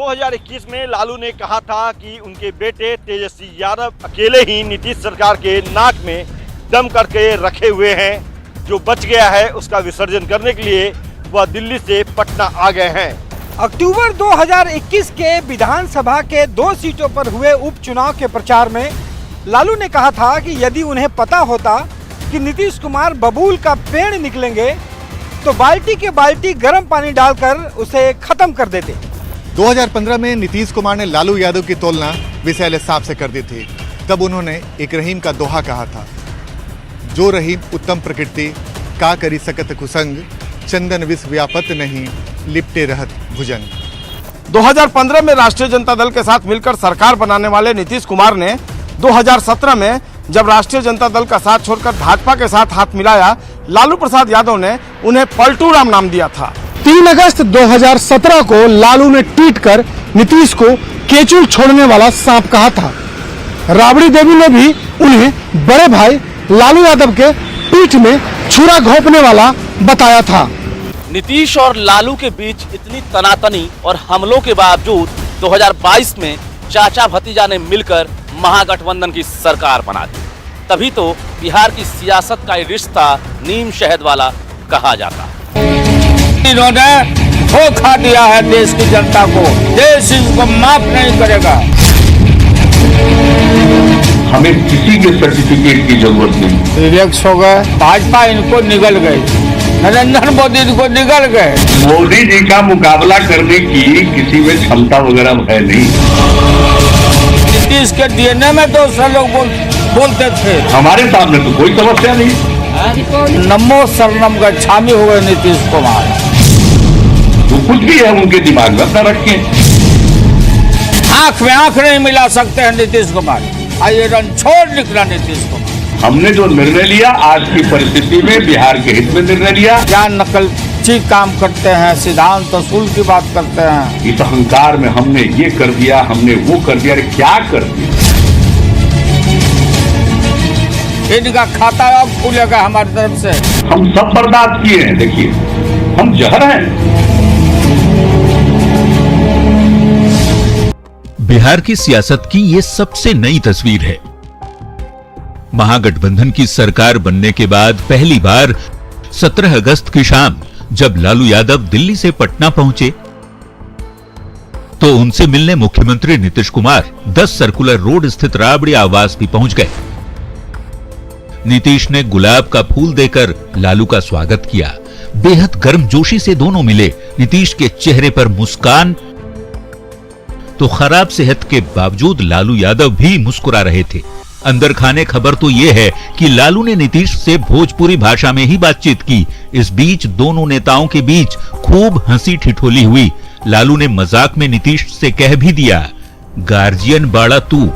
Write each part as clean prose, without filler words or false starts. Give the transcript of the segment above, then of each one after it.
2021 में लालू ने कहा था कि उनके बेटे तेजस्वी यादव अकेले ही नीतीश सरकार के नाक में दम करके रखे हुए हैं। जो बच गया है उसका विसर्जन करने के लिए वह दिल्ली से पटना आ गए हैं। अक्टूबर 2021 के विधानसभा के 2 सीटों पर हुए उपचुनाव के प्रचार में लालू ने कहा था कि यदि उन्हें पता होता कि नीतीश कुमार बबूल का पेड़ निकलेंगे तो बाल्टी के बाल्टी गर्म पानी डालकर उसे खत्म कर देते। 2015 में नीतीश कुमार ने लालू यादव की तुलना विशाल साहब से कर दी थी। तब उन्होंने एक रहीम का दोहा कहा था, जो रहीम उत्तम प्रकृति का करी सकत कुसंग, चंदन विष व्यापत नहीं लिपटे रहत भुजंग। 2015 में राष्ट्रीय जनता दल के साथ मिलकर सरकार बनाने वाले नीतीश कुमार ने 2017 में जब राष्ट्रीय जनता दल का साथ छोड़कर भाजपा के साथ हाथ मिलाया, लालू प्रसाद यादव ने उन्हें पलटू राम नाम दिया था। 3 अगस्त 2017 को लालू ने ट्वीट कर नीतीश को केचुल छोड़ने वाला सांप कहा था। राबड़ी देवी ने भी उन्हें बड़े भाई लालू यादव के पीठ में छुरा घोंपने वाला बताया था। नीतीश और लालू के बीच इतनी तनातनी और हमलों के बावजूद 2022 में चाचा भतीजा ने मिलकर महागठबंधन की सरकार बना दी। तभी तो बिहार की सियासत का ये रिश्ता नीम शहद वाला कहा जाता है। इन्होंने धोखा दिया है देश की जनता को, देश इनको माफ नहीं करेगा। हमें किसी के सर्टिफिकेट की जरूरत नहीं। रिलैक्स हो गए, भाजपा इनको निगल गई, नरेंद्र मोदी इनको निगल गए। मोदी जी का मुकाबला करने की किसी में क्षमता वगैरह है नहीं। नीतीश के डीएनए में तो सब लोग बोलते थे। हमारे सामने तो कोई समस्या नहीं। नमो शरणम गच्छामी हो गए नीतीश कुमार। तो कुछ भी है उनके दिमाग में अपना रखें। आंख में आंख नहीं मिला सकते हैं नीतीश कुमार। आइए रणछोड़ निकला नीतीश कुमार। हमने जो निर्णय लिया आज की परिस्थिति में बिहार के हित में निर्णय लिया। क्या नकलची काम करते हैं, सिद्धांत असूल की बात करते हैं। इस अहंकार में हमने ये कर दिया, हमने वो कर दिया। अरे क्या कर दिया? इनका खाता अब खुलेगा हमारी तरफ से। हम सब बर्बाद किए हैं। देखिए, हम जहर हैं। बिहार की सियासत की ये सबसे नई तस्वीर है। महागठबंधन की सरकार बनने के बाद पहली बार 17 अगस्त की शाम जब लालू यादव दिल्ली से पटना पहुंचे तो उनसे मिलने मुख्यमंत्री नीतीश कुमार 10 सर्कुलर रोड स्थित राबड़ी आवास भी पहुंच गए। नीतीश ने गुलाब का फूल देकर लालू का स्वागत किया। बेहद गर्मजोशी से दोनों मिले। नीतीश के चेहरे पर मुस्कान तो खराब सेहत के बावजूद लालू यादव भी मुस्कुरा रहे थे। अंदर खाने खबर तो यह है कि लालू ने नीतीश से भोजपुरी भाषा में ही बातचीत की। इस बीच दोनों नेताओं के बीच खूब हंसी ठिठोली हुई। लालू ने मजाक में नीतीश से कह भी दिया, गार्जियन बाड़ा तू।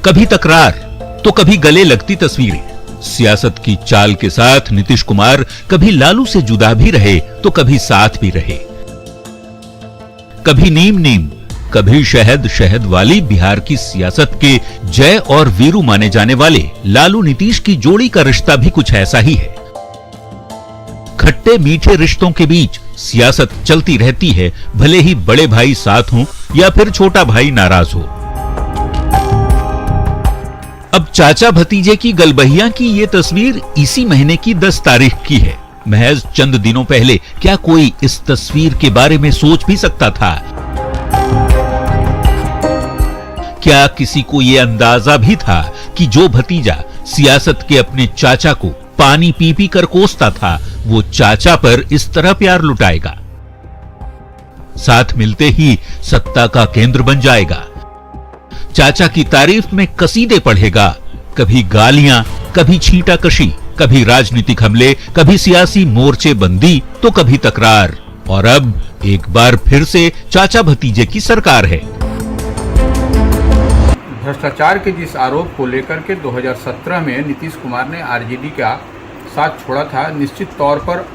कभी तकरार तो कभी गले लगती तस्वीरें। सियासत की चाल के साथ नीतीश कुमार कभी लालू से जुदा भी रहे तो कभी साथ भी रहे। कभी नीम नीम, कभी शहद शहद वाली बिहार की सियासत के जय और वीरू माने जाने वाले लालू नीतीश की जोड़ी का रिश्ता भी कुछ ऐसा ही है। खट्टे मीठे रिश्तों के बीच सियासत चलती रहती है, भले ही बड़े भाई साथ हों या फिर छोटा भाई नाराज हो। अब चाचा भतीजे की गलबहिया की ये तस्वीर इसी महीने की 10 तारीख की है। महज चंद दिनों पहले क्या कोई इस तस्वीर के बारे में सोच भी सकता था? क्या किसी को यह अंदाजा भी था कि जो भतीजा सियासत के अपने चाचा को पानी पी पी कर कोसता था, वो चाचा पर इस तरह प्यार लुटाएगा, साथ मिलते ही सत्ता का केंद्र बन जाएगा, चाचा की तारीफ में कसीदे पढ़ेगा, कभी गालियां, कभी छींटाकशी, कभी राजनीतिक हमले, कभी सियासी मोर्चेबंदी तो कभी तकरार, और अब एक बार फिर से चाचा भतीजे की सरकार है। भ्रष्टाचार के जिस आरोप को लेकर के 2017 में नीतीश कुमार ने आरजेडी का साथ छोड़ा था, निश्चित तौर पर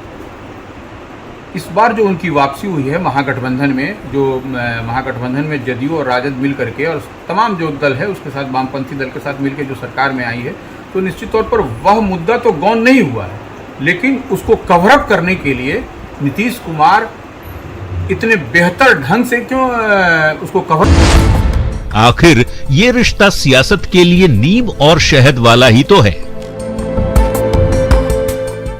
इस बार जो उनकी वापसी हुई है महागठबंधन में, जो महागठबंधन में जदयू और राजद मिल करके और तमाम जो दल है उसके साथ, वामपंथी दल के साथ मिलकर जो सरकार में आई है, तो निश्चित तौर पर वह मुद्दा तो गौन नहीं हुआ है, लेकिन उसको कवरअप करने के लिए नीतीश कुमार इतने बेहतर ढंग से क्यों उसको कवर। आखिर ये रिश्ता सियासत के लिए नीम और शहद वाला ही तो है।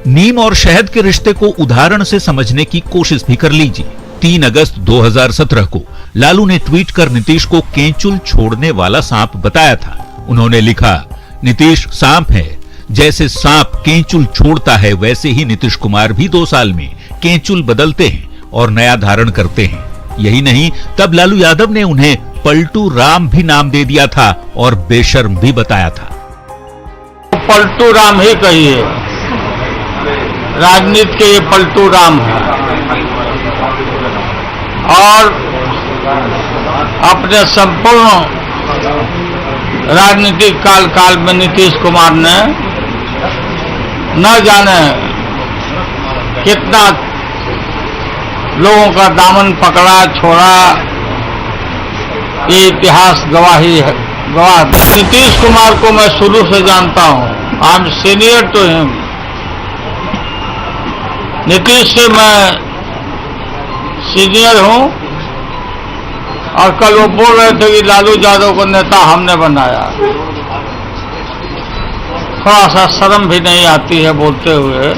नीम और शहद के रिश्ते को उदाहरण से समझने की कोशिश भी कर लीजिए। 3 अगस्त 2017 को लालू ने ट्वीट कर नीतीश को केंचुल छोड़ने वाला सांप बताया था। उन्होंने लिखा, नीतीश सांप है, जैसे सांप केंचुल छोड़ता है वैसे ही नीतीश कुमार भी 2 साल में केंचुल बदलते हैं और नया धारण करते हैं। यही नहीं, तब लालू यादव ने उन्हें पलटू राम भी नाम दे दिया था और बेशर्म भी बताया था। पलटू राम ही कहिए, राजनीति के ये पलटू राम है। और अपने संपूर्ण राजनीतिक काल में नीतीश कुमार ने न जाने कितना लोगों का दामन पकड़ा छोड़ा, ये इतिहास गवाही है, गवाह। नीतीश कुमार को मैं शुरू से जानता हूं, I am senior to him. Nitish से मैं सीनियर हूं और कल वो बोल रहे थे कि लालू यादव को नेता हमने बनाया। थोड़ा सा शर्म भी नहीं आती है बोलते हुए।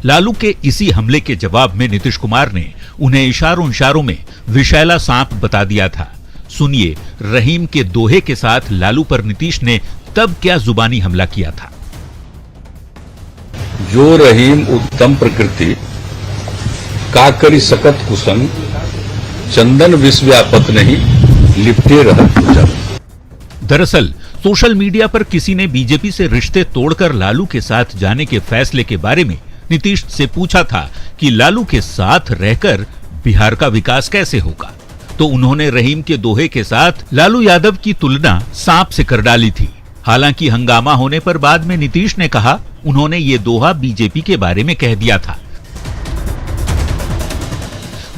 लालू के इसी हमले के जवाब में नीतीश कुमार ने उन्हें इशारों में विषैला सांप बता दिया था। सुनिए रहीम के दोहे के साथ लालू पर नीतीश ने तब क्या जुबानी हमला किया था। जो रहीम उत्तम प्रकृति का करी सकत कुसंग, चंदन विष व्यापत नहीं लिपटे रहत जब। दरअसल सोशल मीडिया पर किसी ने बीजेपी से रिश्ते तोड़कर लालू के साथ जाने के फैसले के बारे में नीतीश से पूछा था कि लालू के साथ रहकर बिहार का विकास कैसे होगा, तो उन्होंने रहीम के दोहे के साथ लालू यादव की तुलना सांप से कर डाली थी। हालांकि हंगामा होने पर बाद में नीतीश ने कहा उन्होंने ये दोहा बीजेपी के बारे में कह दिया था।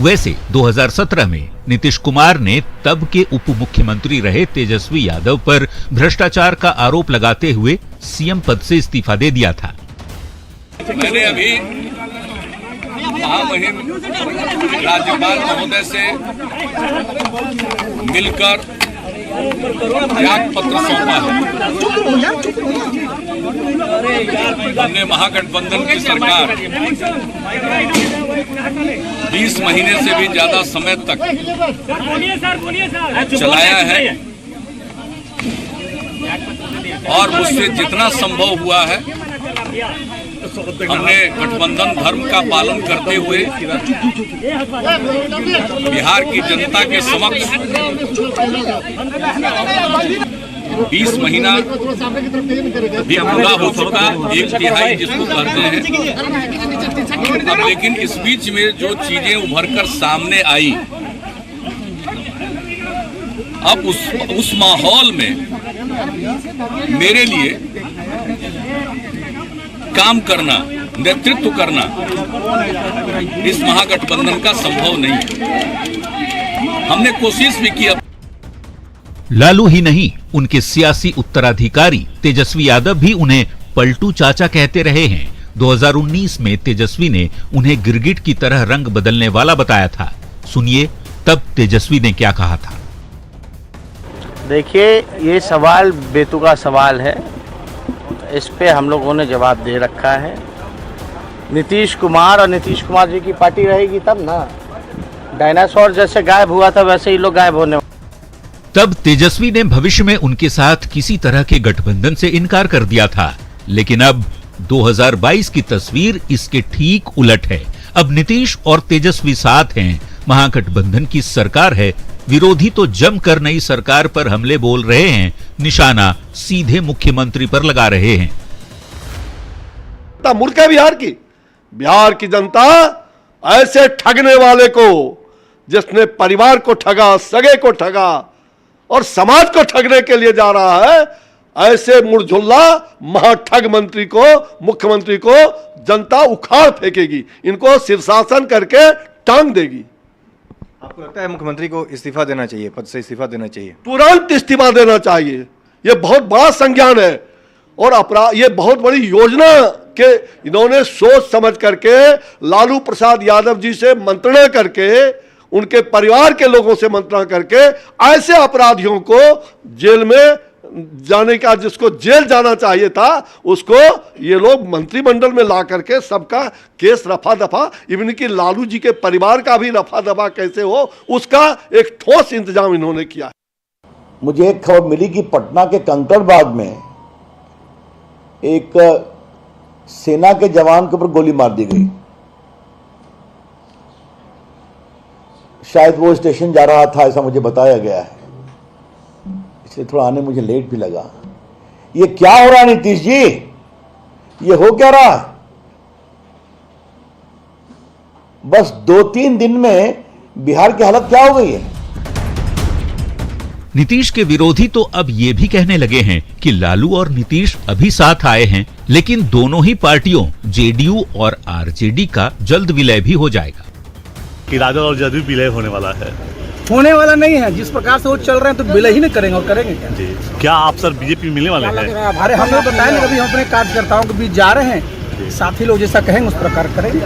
वैसे 2017 में नीतीश कुमार ने तब के उप मुख्यमंत्री रहे तेजस्वी यादव पर भ्रष्टाचार का आरोप लगाते हुए सीएम पद से इस्तीफा दे दिया था। मैंने अभी महामहिम राज्यपाल महोदय से मिलकर त्याग पत्र सौंपा है। हमने महागठबंधन की सरकार 20 महीने से भी ज्यादा समय तक चलाया है और मुझसे जितना संभव हुआ है हमने गठबंधन धर्म का पालन करते हुए बिहार की जनता के समक्ष 20 महीना भी पूरा हो चुका, 1/3 जिसको कहते हैं। अब लेकिन इस बीच में जो चीजें उभरकर सामने आई, अब उस माहौल में मेरे लिए काम करना, नेतृत्व करना इस महागठबंधन का संभव नहीं है। हमने कोशिश भी की। लालू ही नहीं, उनके सियासी उत्तराधिकारी तेजस्वी यादव भी उन्हें पलटू चाचा कहते रहे हैं। 2019 में तेजस्वी ने उन्हें गिरगिट की तरह रंग बदलने वाला बताया था। सुनिए तब तेजस्वी ने क्या कहा था। देखिए, ये सवाल बेतुका सवाल है, इस पे हम लोगों ने जवाब दे रखा है। नीतीश कुमार और नीतीश कुमार जी की पार्टी रहेगी तब ना। डायनासोर जैसे गायब हुआ था वैसे ही लोग गायब होने। तब तेजस्वी ने भविष्य में उनके साथ किसी तरह के गठबंधन से इनकार कर दिया था, लेकिन अब 2022 की तस्वीर इसके ठीक उलट है। अब नीतीश और तेजस्वी साथ हैं, महागठबंधन की सरकार है। विरोधी तो जमकर नई सरकार पर हमले बोल रहे हैं, निशाना सीधे मुख्यमंत्री पर लगा रहे हैं। मुल्क है बिहार की जनता ऐसे ठगने वाले को, जिसने परिवार को ठगा, सगे को ठगा और समाज को ठगने के लिए जा रहा है, ऐसे मुरझुल्ला महाठग मंत्री को, मुख्यमंत्री को जनता उखाड़ फेंकेगी, इनको शीर्षासन करके टांग देगी। आपको लगता है मुख्यमंत्री को इस्तीफा देना चाहिए, पद से इस्तीफा देना चाहिए? तुरंत इस्तीफा देना चाहिए। ये बहुत बड़ा संज्ञान है और अपराध, ये बहुत बड़ी योजना के इन्होंने सोच समझ करके लालू प्रसाद यादव जी से मंत्रणा करके, उनके परिवार के लोगों से मंत्रणा करके ऐसे अपराधियों को जेल में जाने का, जिसको जेल जाना चाहिए था उसको ये लोग मंत्रिमंडल में ला करके सबका केस रफा दफा, इवन की लालू जी के परिवार का भी रफा दफा कैसे हो उसका एक ठोस इंतजाम इन्होंने किया। मुझे एक खबर मिली कि पटना के कंकड़बाग में एक सेना के जवान के ऊपर गोली मार दी गई। शायद वो स्टेशन जा रहा था, ऐसा मुझे बताया गया है, इसलिए थोड़ा आने मुझे लेट भी लगा। ये क्या हो रहा है नीतीश जी? ये हो क्या रहा है? बस 2-3 दिन में बिहार की हालत क्या हो गई है? नीतीश के विरोधी तो अब ये भी कहने लगे हैं कि लालू और नीतीश अभी साथ आए हैं, लेकिन दोनों ही पार्टियों जेडीयू और आरजेडी का जल्द विलय भी हो जाएगा। कि राजद और जदयू विलय होने वाला है? होने वाला नहीं है, जिस प्रकार से वो चल रहे हैं तो विलय ही नहीं करेंगे, और करेंगे क्या? जी, क्या आप सर बीजेपी मिलने वाले हैं? अरे हमने बताया नहीं, कभी हम अपने कार्यकर्ताओं के बीच जा रहे हैं, साथी लोग जैसा कहेंगे उस प्रकार करेंगे।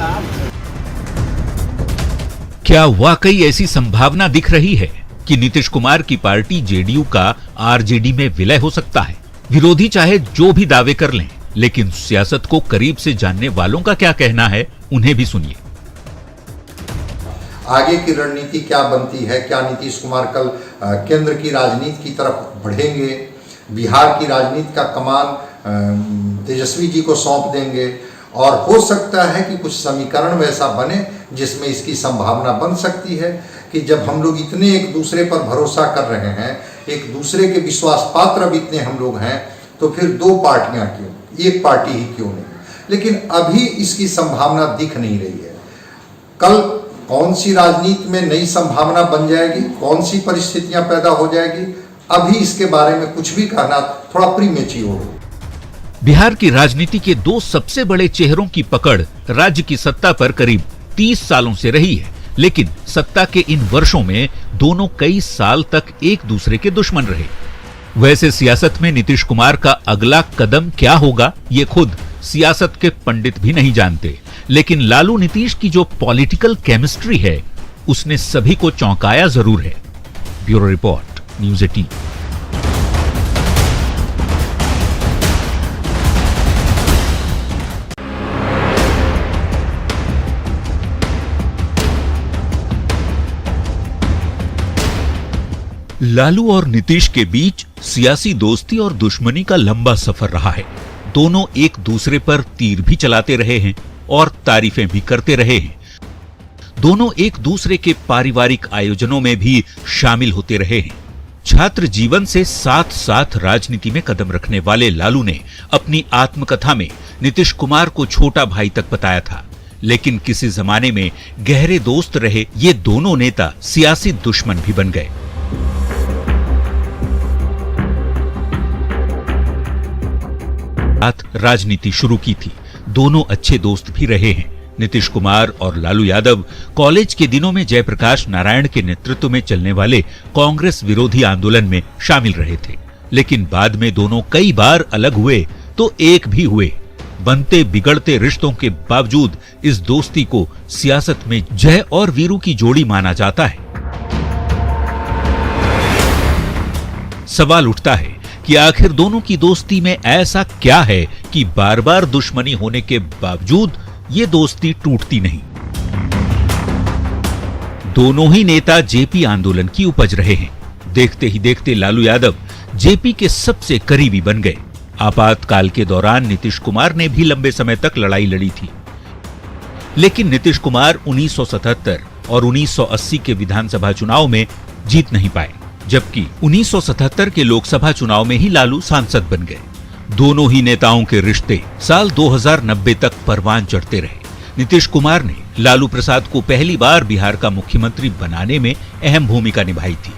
क्या वाकई ऐसी संभावना दिख रही है कि नीतीश कुमार की पार्टी जेडीयू का आरजेडी में विलय हो सकता है? विरोधी चाहे जो भी दावे कर लें, लेकिन सियासत को करीब से जानने वालों का क्या कहना है, उन्हें भी सुनिए। आगे की रणनीति क्या बनती है? क्या नीतीश कुमार कल केंद्र की राजनीति की तरफ बढ़ेंगे? बिहार की राजनीति का कमान तेजस्वी जी को सौंप देंगे? और हो सकता है कि कुछ समीकरण वैसा बने जिसमें इसकी संभावना बन सकती है कि जब हम लोग इतने एक दूसरे पर भरोसा कर रहे हैं, एक दूसरे के विश्वास पात्र अब इतने हम लोग हैं, तो फिर 2 पार्टियां क्यों, एक पार्टी ही क्यों नहीं? लेकिन अभी इसकी संभावना दिख नहीं रही है। कल कौन सी राजनीति में नई संभावना बन जाएगी, कौन सी परिस्थितियां पैदा हो जाएगी, अभी इसके बारे में कुछ भी कहना थोड़ा प्रीमेच्योर हो। बिहार की राजनीति के 2 सबसे बड़े चेहरों की पकड़ राज्य की सत्ता पर करीब 30 सालों से रही है, लेकिन सत्ता के इन वर्षों में दोनों कई साल तक एक दूसरे के दुश्मन रहे। वैसे सियासत में नीतीश कुमार का अगला कदम क्या होगा, ये खुद सियासत के पंडित भी नहीं जानते, लेकिन लालू नीतीश की जो पॉलिटिकल केमिस्ट्री है उसने सभी को चौंकाया जरूर है। Bureau report, news 18। लालू और नीतीश के बीच सियासी दोस्ती और दुश्मनी का लंबा सफर रहा है। दोनों एक दूसरे पर तीर भी चलाते रहे हैं और तारीफें भी करते रहे हैं। दोनों एक दूसरे के पारिवारिक आयोजनों में भी शामिल होते रहे हैं। छात्र जीवन से साथ साथ राजनीति में कदम रखने वाले लालू ने अपनी आत्मकथा में नीतीश कुमार को छोटा भाई तक बताया था, लेकिन किसी जमाने में गहरे दोस्त रहे ये दोनों नेता सियासी दुश्मन भी बन गए। राजनीति शुरू की थी, दोनों अच्छे दोस्त भी रहे हैं। नीतीश कुमार और लालू यादव कॉलेज के दिनों में जयप्रकाश नारायण के नेतृत्व में चलने वाले कांग्रेस विरोधी आंदोलन में शामिल रहे थे, लेकिन बाद में दोनों कई बार अलग हुए तो एक भी हुए। बनते बिगड़ते रिश्तों के बावजूद इस दोस्ती को सियासत में जय और वीरू की जोड़ी माना जाता है। सवाल उठता है कि आखिर दोनों की दोस्ती में ऐसा क्या है कि बार बार दुश्मनी होने के बावजूद ये दोस्ती टूटती नहीं। दोनों ही नेता जेपी आंदोलन की उपज रहे हैं। देखते ही देखते लालू यादव जेपी के सबसे करीबी बन गए। आपातकाल के दौरान नीतीश कुमार ने भी लंबे समय तक लड़ाई लड़ी थी, लेकिन नीतीश कुमार 1977 और 1980 के विधानसभा चुनाव में जीत नहीं पाए, जबकि 1977 के लोकसभा चुनाव में ही लालू सांसद बन गए। दोनों ही नेताओं के रिश्ते साल 2090 तक परवान चढ़ते रहे। नीतीश कुमार ने लालू प्रसाद को पहली बार बिहार का मुख्यमंत्री बनाने में अहम भूमिका निभाई थी।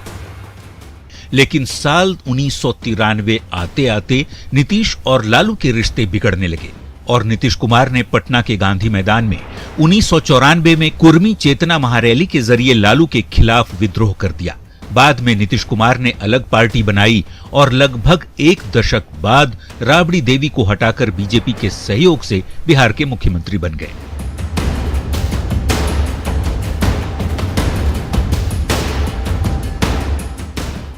लेकिन साल 1993 आते आते नीतीश और लालू के रिश्ते बिगड़ने लगे और नीतीश कुमार ने पटना के गांधी मैदान में 1994 में कुर्मी चेतना महारैली के जरिए लालू के खिलाफ विद्रोह कर दिया। बाद में नीतीश कुमार ने अलग पार्टी बनाई और लगभग एक दशक बाद राबड़ी देवी को हटाकर बीजेपी के सहयोग से बिहार के मुख्यमंत्री बन गए।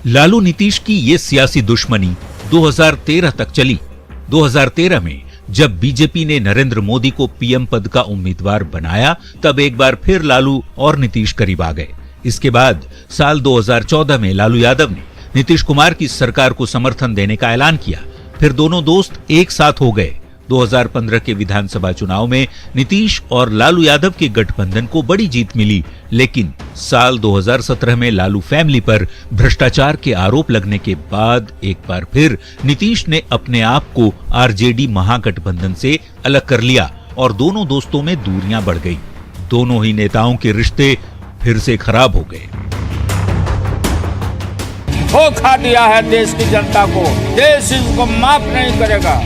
लालू नीतीश की ये सियासी दुश्मनी 2013 तक चली। 2013 में जब बीजेपी ने नरेंद्र मोदी को पीएम पद का उम्मीदवार बनाया, तब एक बार फिर लालू और नीतीश करीब आ गए। इसके बाद साल 2014 में लालू यादव ने नीतीश कुमार की सरकार को समर्थन देने का ऐलान किया। फिर दोनों दोस्त एक साथ हो गए। 2015 के विधानसभा चुनाव में नीतीश और लालू यादव के गठबंधन को बड़ी जीत मिली, लेकिन साल 2017 में लालू फैमिली पर भ्रष्टाचार के आरोप लगने के बाद एक बार फिर नीतीश ने अपने आप को आरजेडी महागठबंधन से अलग कर लिया और दोनों दोस्तों में दूरियां बढ़ गई। दोनों ही नेताओं के रिश्ते फिर से खराब हो गए। धोखा दिया है देश की जनता को, देश इसको माफ नहीं करेगा।